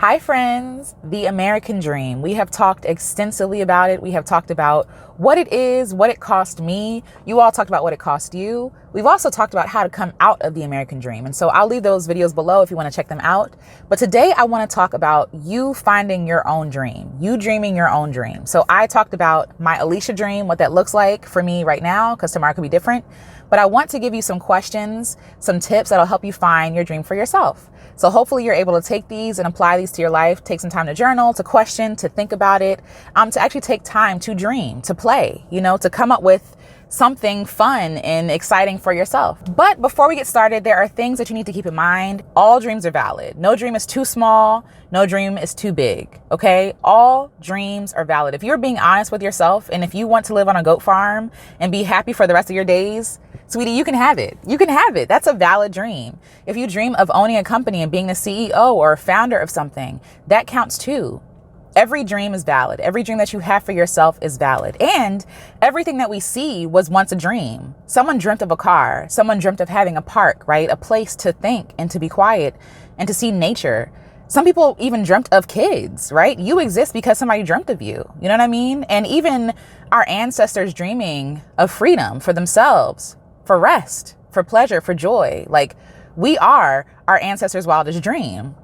Hi friends, the American dream. We have talked extensively about it. We have talked about what it is, what it cost me. You all talked about what it cost you. We've also talked about how to come out of the American dream. And so I'll leave those videos below if you want to check them out. But today I want to talk about you finding your own dream, you dreaming your own dream. So I talked about my Alicia dream, what that looks like for me right now, because tomorrow could be different. But I want to give you some questions, some tips that'll help you find your dream for yourself. So hopefully you're able to take these and apply these to your life, take some time to journal, to question, to think about it, to actually take time to dream, to play, to come up with something fun and exciting for yourself. But before we get started, there are things that you need to keep in mind. All dreams are valid. No dream is too small. No dream is too big. Okay. All dreams are valid. If you're being honest with yourself and if you want to live on a goat farm and be happy for the rest of your days, sweetie, you can have it. You can have it. That's a valid dream. If you dream of owning a company and being the CEO or founder of something, that counts too. Every dream is valid. Every dream that you have for yourself is valid. And everything that we see was once a dream. Someone dreamt of a car. Someone dreamt of having a park, right? A place to think and to be quiet and to see nature. Some people even dreamt of kids, right? You exist because somebody dreamt of you. You know what I mean? And even our ancestors dreaming of freedom for themselves, for rest, for pleasure, for joy. Like, we are our ancestors' wildest dream.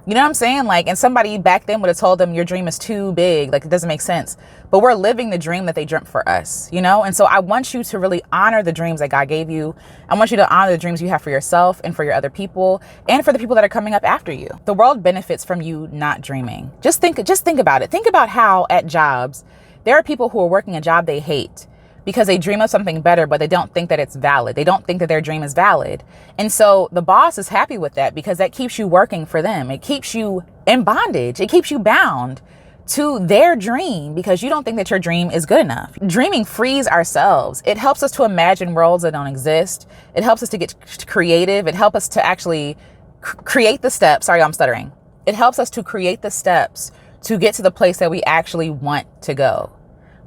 You know what I'm saying? Like, and somebody back then would have told them your dream is too big. Like, it doesn't make sense. But we're living the dream that they dreamt for us, And so I want you to really honor the dreams that God gave you. I want you to honor the dreams you have for yourself and for your other people and for the people that are coming up after you. The world benefits from you not dreaming. Just think about it. Think about how at jobs, there are people who are working a job they hate because they dream of something better, but they don't think that it's valid. They don't think that their dream is valid. And so the boss is happy with that because that keeps you working for them. It keeps you in bondage. It keeps you bound to their dream because you don't think that your dream is good enough. Dreaming frees ourselves. It helps us to imagine worlds that don't exist. It helps us to get creative. It helps us to actually create the steps. Sorry, I'm stuttering. It helps us to create the steps to get to the place that we actually want to go.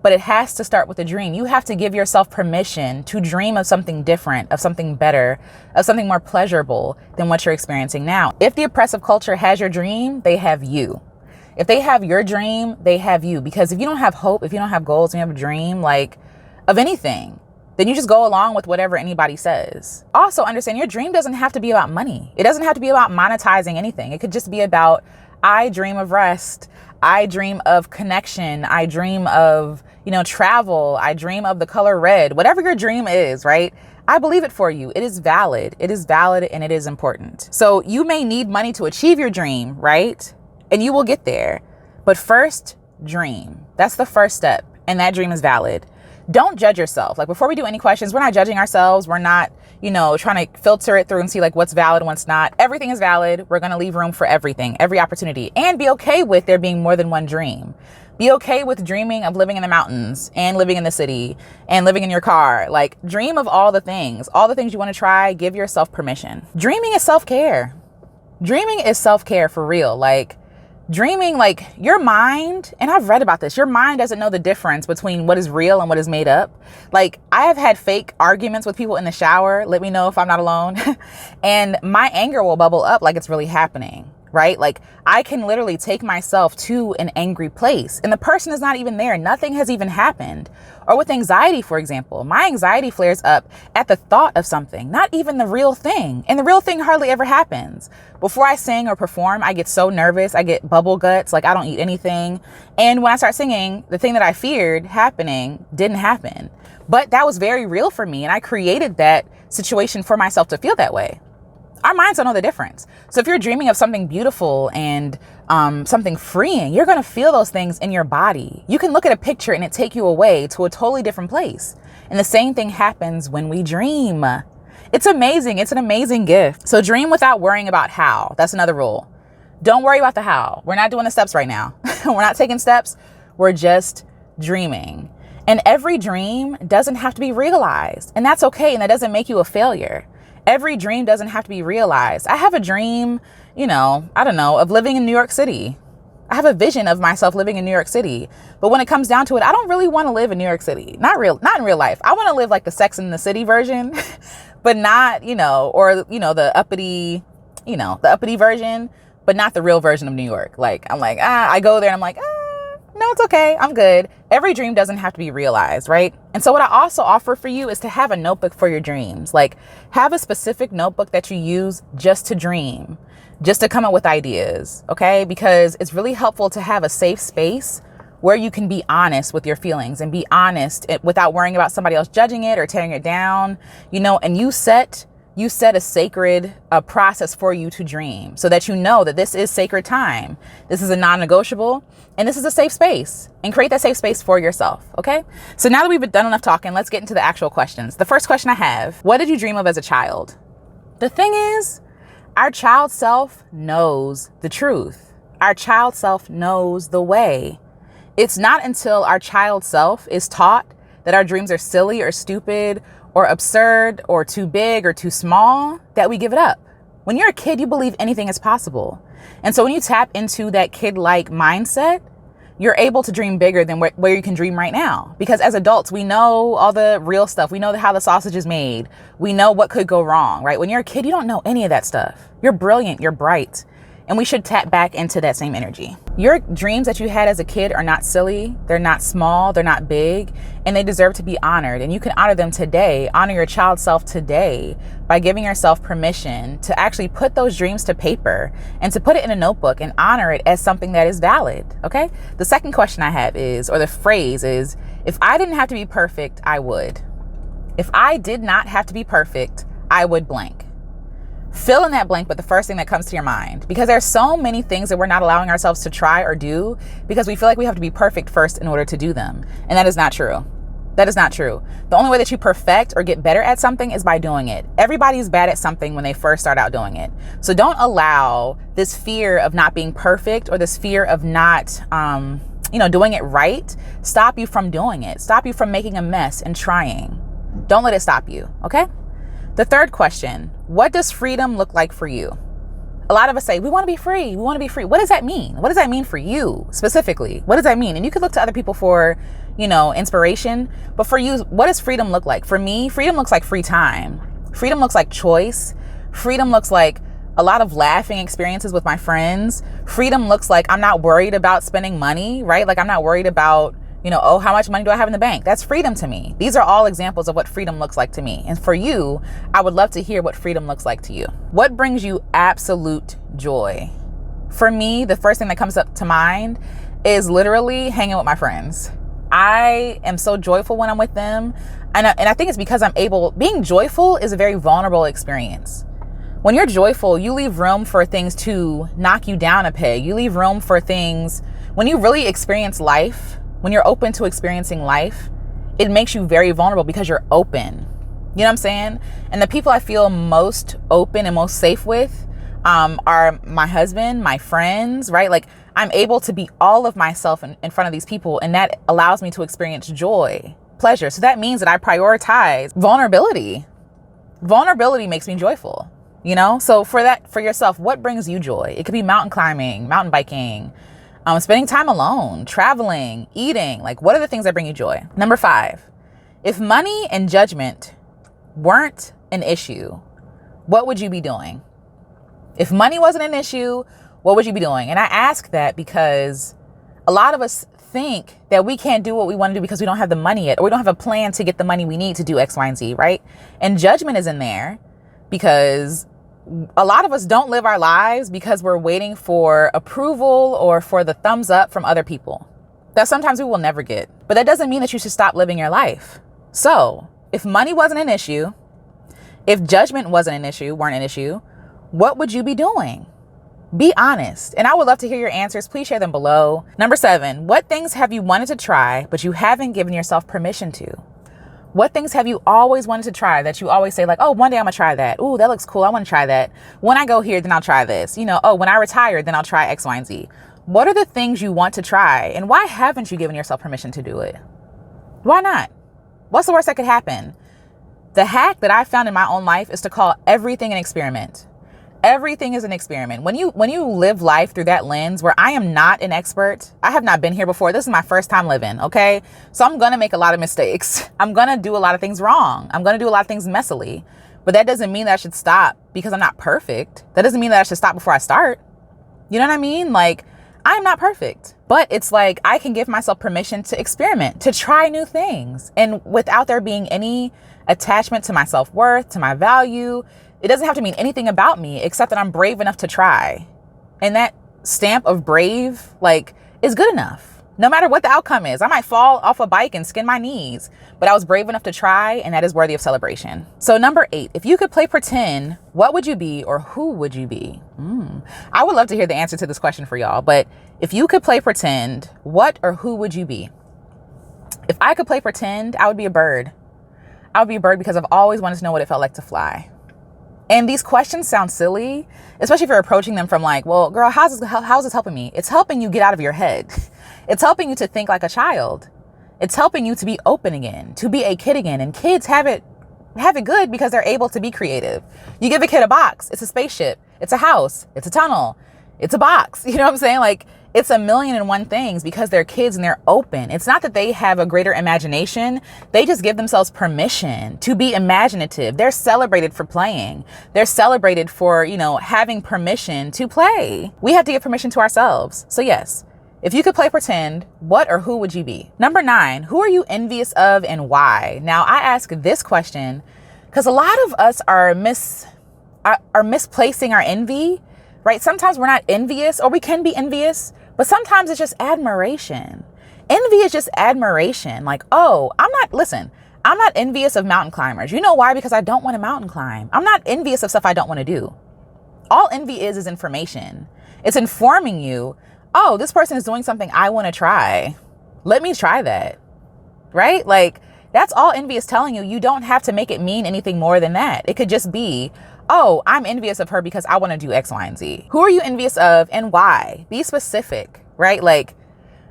But it has to start with a dream. You have to give yourself permission to dream of something different, of something better, of something more pleasurable than what you're experiencing now. If the oppressive culture has your dream, they have you. If they have your dream, they have you. Because if you don't have hope, if you don't have goals, and you have a dream, like of anything, then you just go along with whatever anybody says. Also understand your dream doesn't have to be about money. It doesn't have to be about monetizing anything. It could just be about, I dream of rest. I dream of connection. I dream of, travel. I dream of the color red. Whatever your dream is, right? I believe it for you. It is valid. It is valid and it is important. So you may need money to achieve your dream, right? And you will get there. But first, dream. That's the first step. And that dream is valid. Don't judge yourself. Like, before we do any questions, we're not judging ourselves. We're not, trying to filter it through and see like what's valid and what's not. Everything is valid. We're going to leave room for everything, every opportunity, and be okay with there being more than one dream. Be okay with dreaming of living in the mountains and living in the city and living in your car. Like, dream of all the things you want to try. Give yourself permission. Dreaming is self-care. Dreaming is self-care for real. Like, dreaming, like, your mind, and I've read about this, your mind doesn't know the difference between what is real and what is made up. Like, I have had fake arguments with people in the shower. Let me know if I'm not alone. And my anger will bubble up like it's really happening, right? Like, I can literally take myself to an angry place and the person is not even there. Nothing has even happened. Or with anxiety, for example, my anxiety flares up at the thought of something, not even the real thing. And the real thing hardly ever happens. Before I sing or perform, I get so nervous. I get bubble guts. Like, I don't eat anything. And when I start singing, the thing that I feared happening didn't happen. But that was very real for me. And I created that situation for myself to feel that way. Our minds don't know the difference. So if you're dreaming of something beautiful and something freeing, you're going to feel those things in your body. You can look at a picture and it take you away to a totally different place. And the same thing happens when we dream. It's amazing. It's an amazing gift. So dream without worrying about how. That's another rule. Don't worry about the how. We're not doing the steps right now. We're not taking steps. We're just dreaming. And every dream doesn't have to be realized. And that's okay. And that doesn't make you a failure. Every dream doesn't have to be realized. I have a dream, of living in New York City. I have a vision of myself living in New York City. But when it comes down to it, I don't really want to live in New York City. Not in real life. I want to live like the Sex and the City version, but not, the uppity version. but not the real version of New York. Like, I'm like, I go there and I'm like, no, it's okay. I'm good. Every dream doesn't have to be realized, right? And so what I also offer for you is to have a notebook for your dreams. Like, have a specific notebook that you use just to dream, just to come up with ideas, okay? Because it's really helpful to have a safe space where you can be honest with your feelings and be honest without worrying about somebody else judging it or tearing it down, and you set a sacred process for you to dream so that you know that this is sacred time. This is a non-negotiable and this is a safe space, and create that safe space for yourself. Okay. So now that we've done enough talking, let's get into the actual questions. The first question I have: what did you dream of as a child? The thing is, our child self knows the truth. Our child self knows the way. It's not until our child self is taught that our dreams are silly or stupid or absurd or too big or too small that we give it up. When you're a kid, you believe anything is possible. And so when you tap into that kid-like mindset, you're able to dream bigger than where you can dream right now. Because as adults, we know all the real stuff. We know how the sausage is made. We know what could go wrong, right? When you're a kid, you don't know any of that stuff. You're brilliant. You're bright. And we should tap back into that same energy. Your dreams that you had as a kid are not silly. They're not small. They're not big. And they deserve to be honored. And you can honor them today. Honor your child self today by giving yourself permission to actually put those dreams to paper and to put it in a notebook and honor it as something that is valid. Okay? The second question I have is, or the phrase is, if I didn't have to be perfect, I would. If I did not have to be perfect, I would blank. Fill in that blank with the first thing that comes to your mind, because there's so many things that we're not allowing ourselves to try or do because we feel like we have to be perfect first in order to do them. And that is not true. That is not true. The only way that you perfect or get better at something is by doing it. Everybody's bad at something when they first start out doing it. So don't allow this fear of not being perfect or this fear of not, doing it right, stop you from doing it. Stop you from making a mess and trying. Don't let it stop you. Okay? The third question: what does freedom look like for you? A lot of us say, we want to be free. We want to be free. What does that mean? What does that mean for you specifically? What does that mean? And you could look to other people for, inspiration. But for you, what does freedom look like? For me, freedom looks like free time. Freedom looks like choice. Freedom looks like a lot of laughing experiences with my friends. Freedom looks like I'm not worried about spending money, right? Like I'm not worried about, how much money do I have in the bank? That's freedom to me. These are all examples of what freedom looks like to me. And for you, I would love to hear what freedom looks like to you. What brings you absolute joy? For me, the first thing that comes up to mind is literally hanging with my friends. I am so joyful when I'm with them. And I think it's because being joyful is a very vulnerable experience. When you're joyful, you leave room for things to knock you down a peg. You leave room for things, when you really experience life, when you're open to experiencing life, it makes you very vulnerable because you're open. You know what I'm saying? And the people I feel most open and most safe with are my husband, my friends, right? Like I'm able to be all of myself in front of these people, and that allows me to experience joy, pleasure. So that means that I prioritize vulnerability. Vulnerability makes me joyful, So for yourself, what brings you joy? It could be mountain climbing, mountain biking, spending time alone, traveling, eating. Like, what are the things that bring you joy? Number 5, if money and judgment weren't an issue, what would you be doing? If money wasn't an issue, what would you be doing? And I ask that because a lot of us think that we can't do what we want to do because we don't have the money yet, or we don't have a plan to get the money we need to do X, Y, and Z, right? And judgment is in there because a lot of us don't live our lives because we're waiting for approval or for the thumbs up from other people that sometimes we will never get. But that doesn't mean that you should stop living your life. So if money wasn't an issue, if judgment weren't an issue, what would you be doing? Be honest. And I would love to hear your answers. Please share them below. Number 7, what things have you wanted to try, but you haven't given yourself permission to? What things have you always wanted to try that you always say like, oh, one day I'm gonna try that. Ooh, that looks cool. I want to try that. When I go here, then I'll try this. When I retire, then I'll try X, Y, and Z. What are the things you want to try? And why haven't you given yourself permission to do it? Why not? What's the worst that could happen? The hack that I found in my own life is to call everything an experiment. Everything is an experiment. When you live life through that lens where I am not an expert, I have not been here before. This is my first time living, okay? So I'm going to make a lot of mistakes. I'm going to do a lot of things wrong. I'm going to do a lot of things messily. But that doesn't mean that I should stop because I'm not perfect. That doesn't mean that I should stop before I start. You know what I mean? Like, I'm not perfect, but it's like I can give myself permission to experiment, to try new things. And without there being any attachment to my self-worth, to my value, it doesn't have to mean anything about me except that I'm brave enough to try. And that stamp of brave, like, is good enough. No matter what the outcome is. I might fall off a bike and skin my knees, but I was brave enough to try, and that is worthy of celebration. So number 8, if you could play pretend, what would you be or who would you be? I would love to hear the answer to this question for y'all, but if you could play pretend, what or who would you be? If I could play pretend, I would be a bird. I would be a bird because I've always wanted to know what it felt like to fly. And these questions sound silly, especially if you're approaching them from like, well, girl, how's this helping me? It's helping you get out of your head. It's helping you to think like a child. It's helping you to be open again, to be a kid again. And kids have it good because they're able to be creative. You give a kid a box, it's a spaceship, it's a house, it's a tunnel, it's a box. You know what I'm saying? Like, it's a million and one things because they're kids and they're open. It's not that they have a greater imagination. They just give themselves permission to be imaginative. They're celebrated for playing. They're celebrated for, having permission to play. We have to give permission to ourselves. So yes, if you could play pretend, what or who would you be? Number 9, who are you envious of and why? Now, I ask this question because a lot of us are misplacing our envy, right? Sometimes we're not envious, or we can be envious, but sometimes it's just admiration. Envy is just admiration. Like, oh, I'm not envious of mountain climbers. You know why? Because I don't want to mountain climb. I'm not envious of stuff I don't want to do. All envy is information. It's informing you, oh, this person is doing something I want to try. Let me try that, right? Like, that's all envy is telling you. You don't have to make it mean anything more than that. It could just be, oh, I'm envious of her because I want to do X, Y, and Z. Who are you envious of and why? Be specific, right? Like,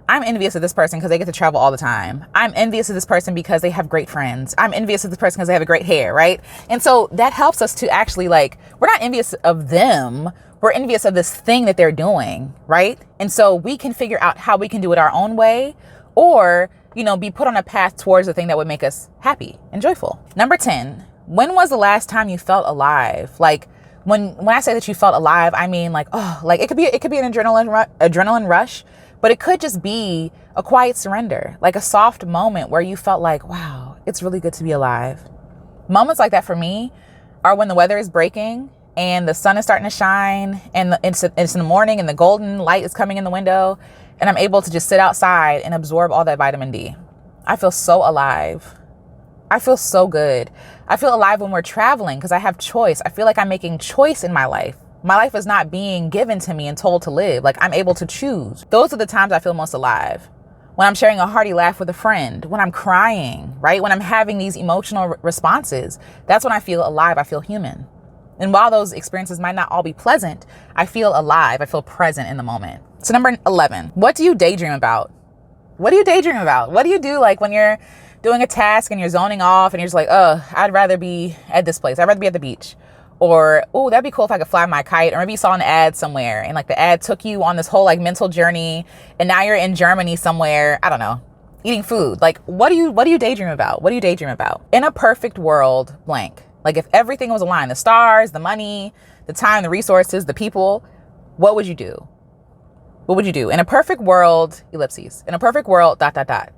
I'm envious of this person because they get to travel all the time. I'm envious of this person because they have great friends. I'm envious of this person because they have a great hair, right? And so that helps us to actually, like, we're not envious of them. We're envious of this thing that they're doing, right? And so we can figure out how we can do it our own way, or, be put on a path towards the thing that would make us happy and joyful. Number 10, when was the last time you felt alive? Like, when I say that you felt alive, I mean like, oh, like it could be an adrenaline rush, but it could just be a quiet surrender, like a soft moment where you felt like, wow, it's really good to be alive. Moments like that for me are when the weather is breaking and the sun is starting to shine and it's in the morning and the golden light is coming in the window and I'm able to just sit outside and absorb all that vitamin D. I feel so alive. I feel so good. I feel alive when we're traveling because I have choice. I feel like I'm making choice in my life. My life is not being given to me and told to live. Like, I'm able to choose. Those are the times I feel most alive. When I'm sharing a hearty laugh with a friend, when I'm crying, right? When I'm having these emotional responses, that's when I feel alive. I feel human. And while those experiences might not all be pleasant, I feel alive. I feel present in the moment. So number 11, what do you daydream about? What do you daydream about? What do you do like when you're doing a task and you're zoning off and you're just like, oh, I'd rather be at this place. I'd rather be at the beach. Or, oh, that'd be cool if I could fly my kite. Or maybe you saw an ad somewhere and like the ad took you on this whole like mental journey and now you're in Germany somewhere, I don't know, eating food. Like, what do you daydream about? What do you daydream about? In a perfect world, blank. Like, if everything was aligned, the stars, the money, the time, the resources, the people, what would you do? What would you do? In a perfect world, ellipses. In a perfect world, ...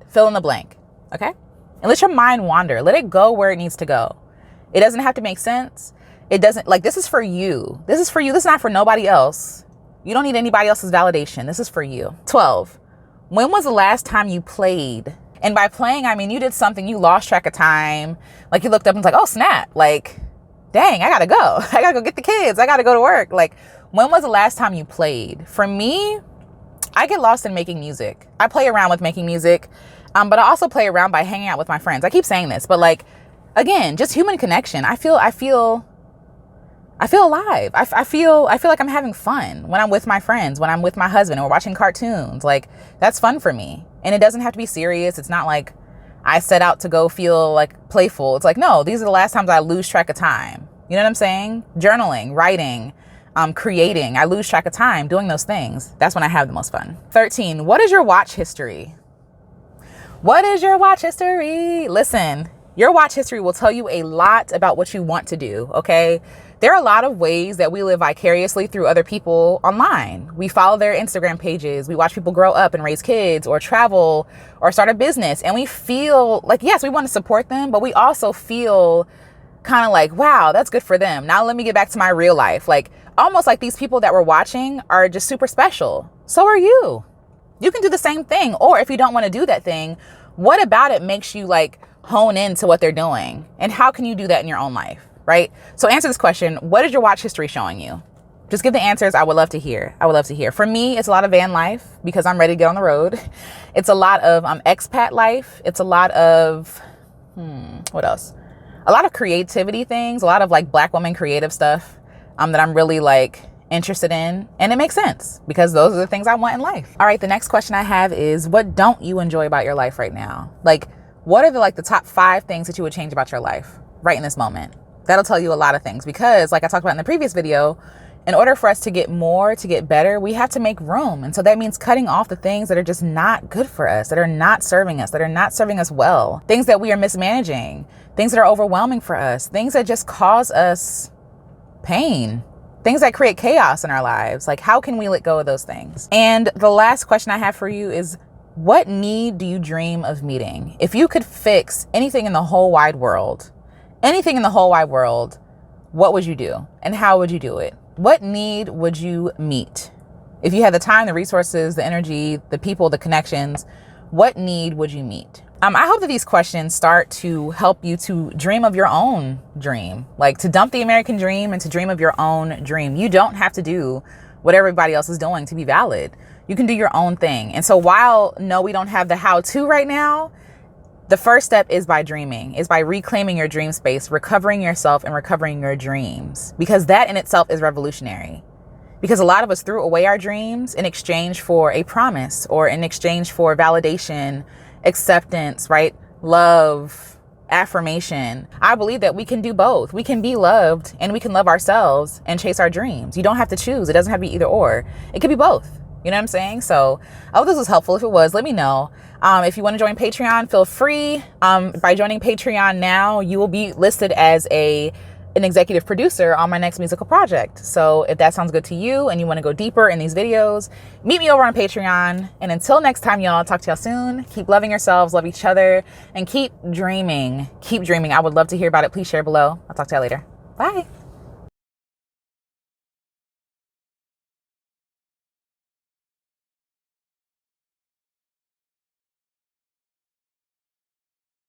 Fill in the blank. Okay? And let your mind wander. Let it go where it needs to go. It doesn't have to make sense. It doesn't, like, this is for you. This is for you. This is not for nobody else. You don't need anybody else's validation. This is for you. 12. When was the last time you played? And by playing, I mean, you did something, you lost track of time. Like, you looked up and was like, oh, snap. Like, dang, I gotta go. I gotta go get the kids. I gotta go to work. Like, when was the last time you played? For me, I get lost in making music. I play around with making music. But I also play around by hanging out with my friends. I keep saying this, but like, again, just human connection. I feel alive. I feel like I'm having fun when I'm with my friends, when I'm with my husband and we're watching cartoons. Like, that's fun for me. And it doesn't have to be serious. It's not like I set out to go feel like playful. It's like, no, these are the last times I lose track of time. You know what I'm saying? Journaling, writing, creating. I lose track of time doing those things. That's when I have the most fun. 13, what is your watch history? What is your watch history? Listen, your watch history will tell you a lot about what you want to do, okay? there are a lot of ways that we live vicariously through other people online. We follow their Instagram pages. We watch people grow up and raise kids or travel or start a business. And we feel like, yes, we want to support them, but we also feel kind of like, wow, that's good for them. Now let me get back to my real life. Like almost like these people that we're watching are just super special. So are you. You can do the same thing. Or if you don't want to do that thing, what about it makes you like hone into what they're doing? And how can you do that in your own life? Right? So answer this question. What is your watch history showing you? Just give the answers. I would love to hear. I would love to hear. For me, it's a lot of van life because I'm ready to get on the road. It's a lot of expat life. It's a lot of, what else? A lot of creativity things, a lot of like Black woman creative stuff that I'm really like interested in. And it makes sense because those are the things I want in life. All right. The next question I have is, what don't you enjoy about your life right now? Like, what are the top 5 things that you would change about your life right in this moment? That'll tell you a lot of things because like I talked about in the previous video, in order for us to get more, to get better, we have to make room. And so that means cutting off the things that are just not good for us, that are not serving us, that are not serving us well, things that we are mismanaging, things that are overwhelming for us, things that just cause us pain, things that create chaos in our lives. Like, how can we let go of those things? And the last question I have for you is, what need do you dream of meeting? If you could fix anything in the whole wide world, what would you do? And how would you do it? What need would you meet? If you had the time, the resources, the energy, the people, the connections, what need would you meet? I hope that these questions start to help you to dream of your own dream, like to dump the American dream and to dream of your own dream. You don't have to do what everybody else is doing to be valid. You can do your own thing. And so while no, we don't have the how-to right now, the first step is by dreaming, is by reclaiming your dream space, recovering yourself and recovering your dreams, because that in itself is revolutionary. Because a lot of us threw away our dreams in exchange for a promise or in exchange for validation, acceptance, right? Love, affirmation. I believe that we can do both. We can be loved and we can love ourselves and chase our dreams. You don't have to choose. It doesn't have to be either or. It could be both. You know what I'm saying? So I hope this was helpful. If it was, let me know. If you want to join Patreon, feel free. By joining Patreon now, you will be listed as an executive producer on my next musical project. So if that sounds good to you and you want to go deeper in these videos, meet me over on Patreon. And until next time, y'all, talk to y'all soon. Keep loving yourselves, love each other, and keep dreaming. Keep dreaming. I would love to hear about it. Please share below. I'll talk to y'all later. Bye.